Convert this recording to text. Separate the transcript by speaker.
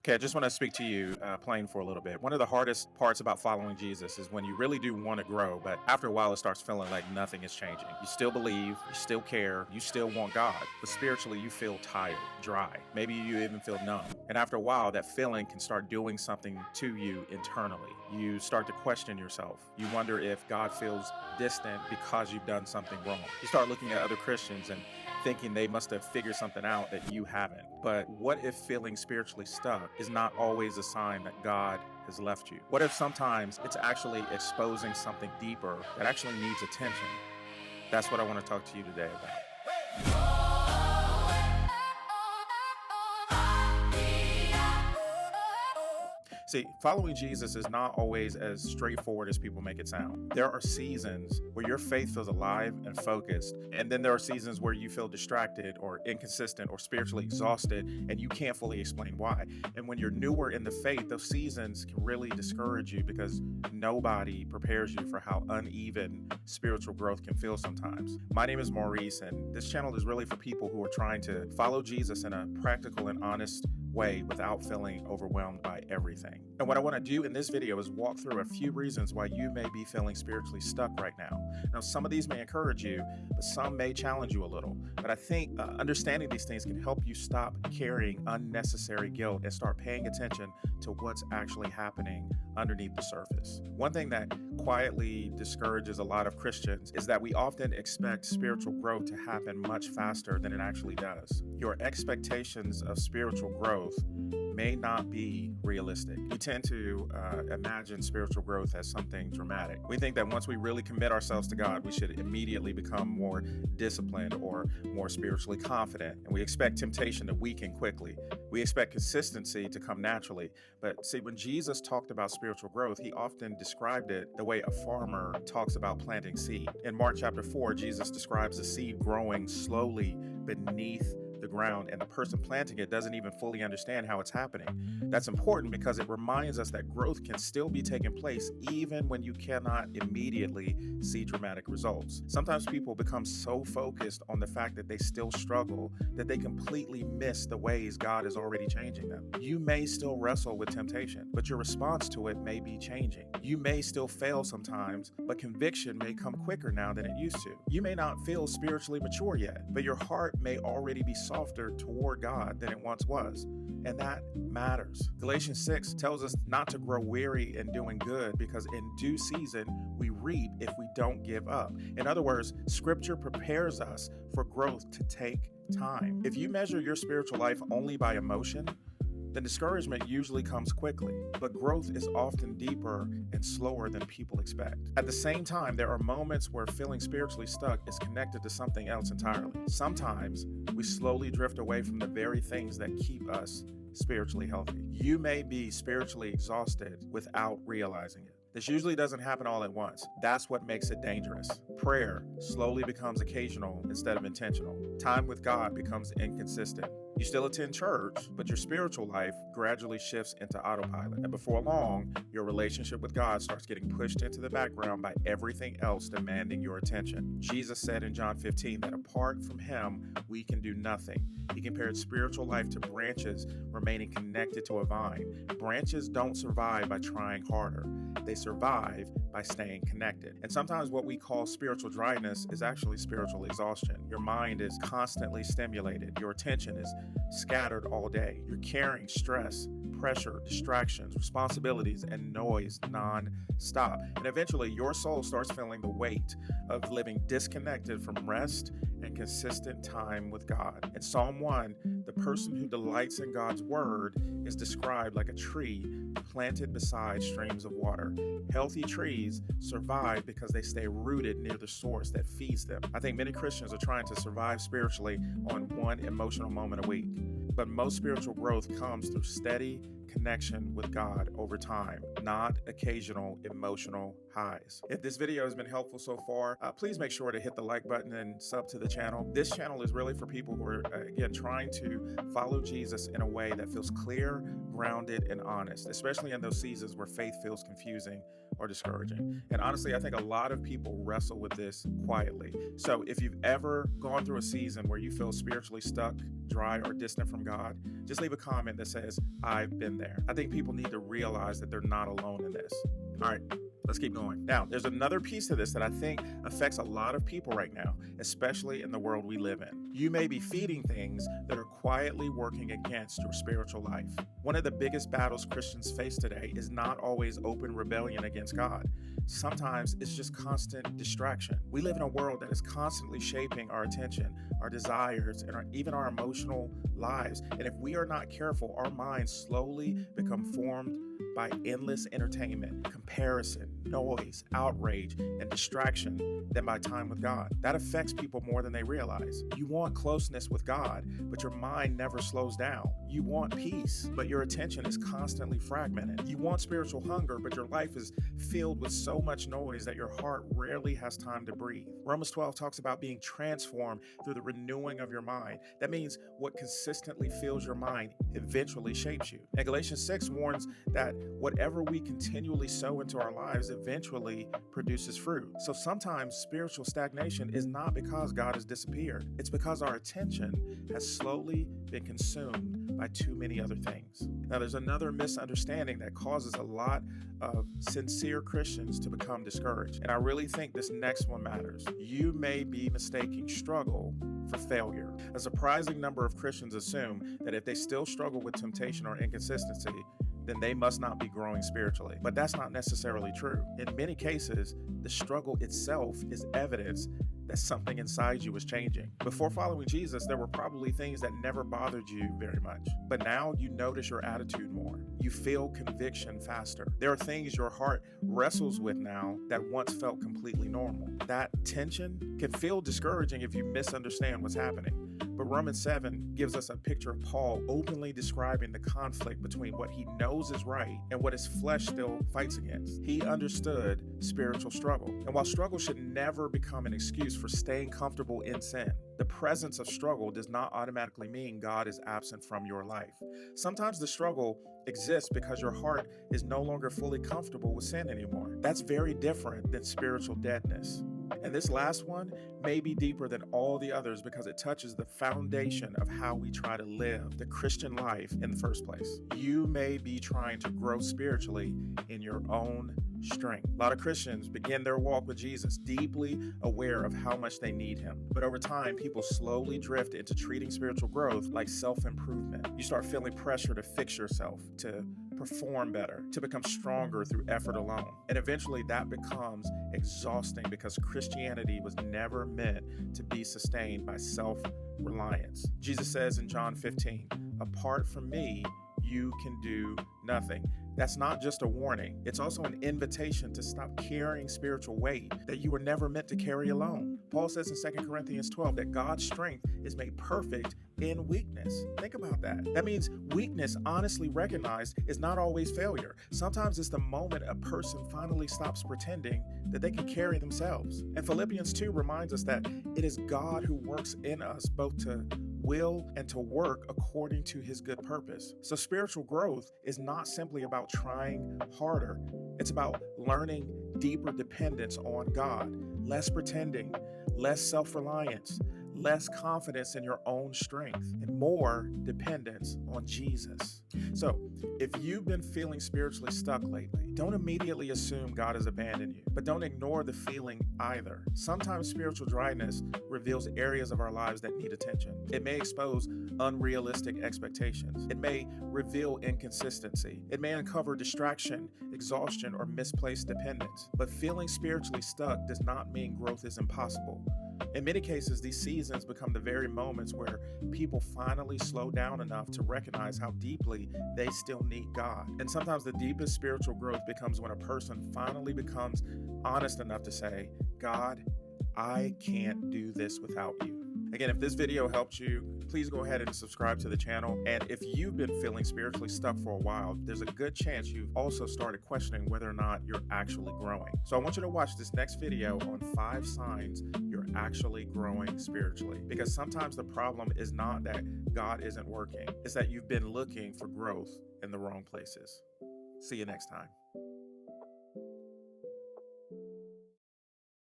Speaker 1: Okay, I just want to speak to you plain for a little bit. One of the hardest parts about following Jesus is when you really do want to grow, but after a while, it starts feeling like nothing is changing. You still believe, you still care, you still want God, but spiritually, you feel tired, dry. Maybe you even feel numb. And after a while, that feeling can start doing something to you internally. You start to question yourself. You wonder if God feels distant because you've done something wrong. You start looking at other Christians and thinking they must have figured something out that you haven't. But what if feeling spiritually stuck is not always a sign that God has left you? What if sometimes it's actually exposing something deeper that actually needs attention? That's what I want to talk to you today about. See, following Jesus is not always as straightforward as people make it sound. There are seasons where your faith feels alive and focused, and then there are seasons where you feel distracted or inconsistent or spiritually exhausted, and you can't fully explain why. And when you're newer in the faith, those seasons can really discourage you because nobody prepares you for how uneven spiritual growth can feel sometimes. My name is Maurice, and this channel is really for people who are trying to follow Jesus in a practical and honest way without feeling overwhelmed by everything. And what I want to do in this video is walk through a few reasons why you may be feeling spiritually stuck right now. Now, some of these may encourage you, but some may challenge you a little. But I think understanding these things can help you stop carrying unnecessary guilt and start paying attention to what's actually happening underneath the surface. One thing that quietly discourages a lot of Christians is that we often expect spiritual growth to happen much faster than it actually does. Your expectations of spiritual growth may not be realistic. We tend to imagine spiritual growth as something dramatic. We think that once we really commit ourselves to God, we should immediately become more disciplined or more spiritually confident. And we expect temptation to weaken quickly. We expect consistency to come naturally. But see, when Jesus talked about spiritual growth, he often described it the way a farmer talks about planting seed. In Mark chapter 4, Jesus describes the seed growing slowly beneath the ground, and the person planting it doesn't even fully understand how it's happening. That's important because it reminds us that growth can still be taking place even when you cannot immediately see dramatic results. Sometimes people become so focused on the fact that they still struggle that they completely miss the ways God is already changing them. You may still wrestle with temptation, but your response to it may be changing. You may still fail sometimes, but conviction may come quicker now than it used to. You may not feel spiritually mature yet, but your heart may already be softer toward God than it once was. And that matters. Galatians 6 tells us not to grow weary in doing good because in due season we reap if we don't give up. In other words, Scripture prepares us for growth to take time. If you measure your spiritual life only by emotion, then discouragement usually comes quickly, but growth is often deeper and slower than people expect. At the same time, there are moments where feeling spiritually stuck is connected to something else entirely. Sometimes we slowly drift away from the very things that keep us spiritually healthy. You may be spiritually exhausted without realizing it. This usually doesn't happen all at once. That's what makes it dangerous. Prayer slowly becomes occasional instead of intentional. Time with God becomes inconsistent. You still attend church, but your spiritual life gradually shifts into autopilot. And before long, your relationship with God starts getting pushed into the background by everything else demanding your attention. Jesus said in John 15 that apart from him, we can do nothing. He compared spiritual life to branches remaining connected to a vine. Branches don't survive by trying harder. They survive by staying connected. And sometimes what we call spiritual dryness is actually spiritual exhaustion. Your mind is constantly stimulated. Your attention is scattered all day. You're carrying stress, pressure, distractions, responsibilities, and noise non-stop. And eventually your soul starts feeling the weight of living disconnected from rest and consistent time with God. In Psalm 1, the person who delights in God's word is described like a tree planted beside streams of water. Healthy trees survive because they stay rooted near the source that feeds them. I think many Christians are trying to survive spiritually on one emotional moment a week. But most spiritual growth comes through steady connection with God over time, not occasional emotional highs. If this video has been helpful so far, please make sure to hit the like button and sub to the channel. This channel is really for people who are, again, trying to follow Jesus in a way that feels clear, grounded and honest, especially in those seasons where faith feels confusing or discouraging. And honestly, I think a lot of people wrestle with this quietly. So if you've ever gone through a season where you feel spiritually stuck, dry, or distant from God, just leave a comment that says, I've been there. I think people need to realize that they're not alone in this. All right, let's keep going. Now, there's another piece to this that I think affects a lot of people right now, especially in the world we live in. You may be feeding things that are quietly working against your spiritual life. One of the biggest battles Christians face today is not always open rebellion against God. Sometimes it's just constant distraction. We live in a world that is constantly shaping our attention, our desires, and even our emotional lives. And if we are not careful, our minds slowly become formed by endless entertainment, comparison, noise, outrage, and distraction than by time with God. That affects people more than they realize. You want closeness with God, but your mind never slows down. You want peace, but your attention is constantly fragmented. You want spiritual hunger, but your life is filled with so much noise that your heart rarely has time to breathe. Romans 12 talks about being transformed through the renewing of your mind. That means what consistently fills your mind eventually shapes you. And Galatians 6 warns that whatever we continually sow into our lives eventually produces fruit. So sometimes spiritual stagnation is not because God has disappeared. It's because our attention has slowly been consumed by too many other things. Now, there's another misunderstanding that causes a lot of sincere Christians to become discouraged. And I really think this next one matters. You may be mistaking struggle for failure. A surprising number of Christians assume that if they still struggle with temptation or inconsistency, then they must not be growing spiritually. But that's not necessarily true. In many cases, the struggle itself is evidence that something inside you is changing. Before following Jesus, there were probably things that never bothered you very much. But now you notice your attitude more. You feel conviction faster. There are things your heart wrestles with now that once felt completely normal. That tension can feel discouraging if you misunderstand what's happening. But Romans 7 gives us a picture of Paul openly describing the conflict between what he knows is right and what his flesh still fights against. He understood spiritual struggle. And while struggle should never become an excuse for staying comfortable in sin, the presence of struggle does not automatically mean God is absent from your life. Sometimes the struggle exists because your heart is no longer fully comfortable with sin anymore. That's very different than spiritual deadness. And this last one may be deeper than all the others because it touches the foundation of how we try to live the Christian life in the first place. You may be trying to grow spiritually in your own strength. A lot of Christians begin their walk with Jesus deeply aware of how much they need him. But over time, people slowly drift into treating spiritual growth like self-improvement. You start feeling pressure to fix yourself, to perform better, to become stronger through effort alone. And eventually that becomes exhausting because Christianity was never meant to be sustained by self-reliance. Jesus says in John 15, "Apart from me, you can do nothing." That's not just a warning. It's also an invitation to stop carrying spiritual weight that you were never meant to carry alone. Paul says in 2 Corinthians 12 that God's strength is made perfect in weakness. Think about that. That means weakness, honestly recognized, is not always failure. Sometimes it's the moment a person finally stops pretending that they can carry themselves. And Philippians 2 reminds us that it is God who works in us both to will and to work according to his good purpose. So spiritual growth is not simply about trying harder. It's about learning deeper dependence on God, less pretending, less self-reliance, less confidence in your own strength, and more dependence on Jesus. So, if you've been feeling spiritually stuck lately, don't immediately assume God has abandoned you, but don't ignore the feeling either. Sometimes spiritual dryness reveals areas of our lives that need attention. It may expose unrealistic expectations. It may reveal inconsistency. It may uncover distraction, exhaustion, or misplaced dependence. But feeling spiritually stuck does not mean growth is impossible. In many cases, these seasons become the very moments where people finally slow down enough to recognize how deeply they still need God. And sometimes the deepest spiritual growth becomes when a person finally becomes honest enough to say, "God, I can't do this without you." Again, if this video helped you, please go ahead and subscribe to the channel. And if you've been feeling spiritually stuck for a while, there's a good chance you've also started questioning whether or not you're actually growing. So I want you to watch this next video on 5 signs you're actually growing spiritually. Because sometimes the problem is not that God isn't working, it's that you've been looking for growth in the wrong places. See you next time.